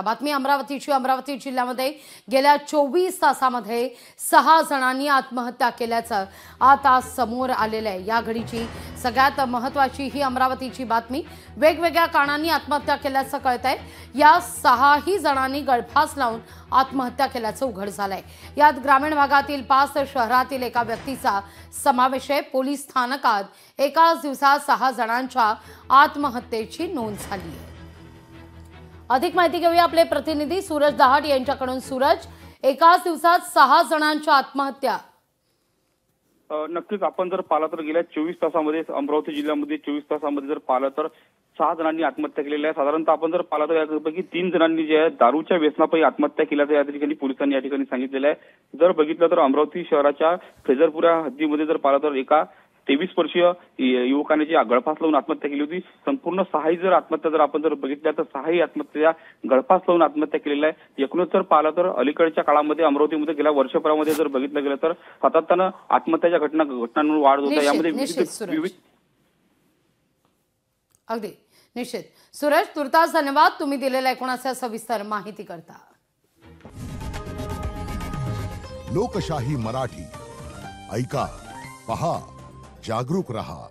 बातमी अमरावती जिल्ह्यामध्ये गेल्या 24 तासामध्ये 6 जणांनी आत्महत्या केल्याचं आता समोर आलेलं आहे। या घडीची सगळ्यात महत्त्वाची ही अमरावतीची बातमी। वेगवेगळ्या कारणांनी आत्महत्या केल्याचं कळतंय। या 6ही जणांनी गळफास लावून आत्महत्या केल्याचं उघड झालंय। यात ग्रामीण भागातील 5 तर शहरातील एका व्यक्तीचा समावेश आहे। पोलीस स्थानकात एकाच दिवसात 6 जणांच्या आत्महत्येची नोंद झाली आहे। अधिक माहिती घेऊया आपले प्रतिनिधी सूरज दहाट यांच्याकडून। सूरज, एकाच दिवसात 6 जणांच्या आत्महत्या। नक्कीच आपण जर पाहिलं तर गेल्या 24 तासामध्ये अमरावती जिल्ह्यामध्ये 24 तासामध्ये जर पाहिलं तर 6 जणांनी आत्महत्या केलेली आहे। साधारणतः आपण जर पाहिलं तर यापैकी 3 जणांनी जे आहे दारूच्या व्यसनापायी आत्महत्या केल्याचं या ठिकाणी पोलिसांनी या ठिकाणी सांगितलेलं आहे। जर बघितलं तर अमरावती शहराच्या फेजरपुरा हद्दीमध्ये जर पाहिलं तर एका 23 वर्षीय युवकाने जी गळफास लावून आत्महत्या केली होती। संपूर्ण 6ही जर आत्महत्या जर आपण जर बघितल्या तर 6ही आत्महत्या गळफास लावून आत्महत्या केलेल्या आहे। एकूणच जर पाहिलं तर अलीकडच्या काळामध्ये अमरावतीमध्ये गेल्या वर्षभरामध्ये जर बघितलं गेलं तर सातत्यानं आत्महत्याच्या घटनांवर वाढ होत आहे। यामध्ये अगदी निश्चित। सूरज, तुर्तास धन्यवाद तुम्ही दिलेल्या एकूणाच्या सविस्तर माहिती करता। लोकशाही मराठी ऐका, पहा, जागरूक रहा।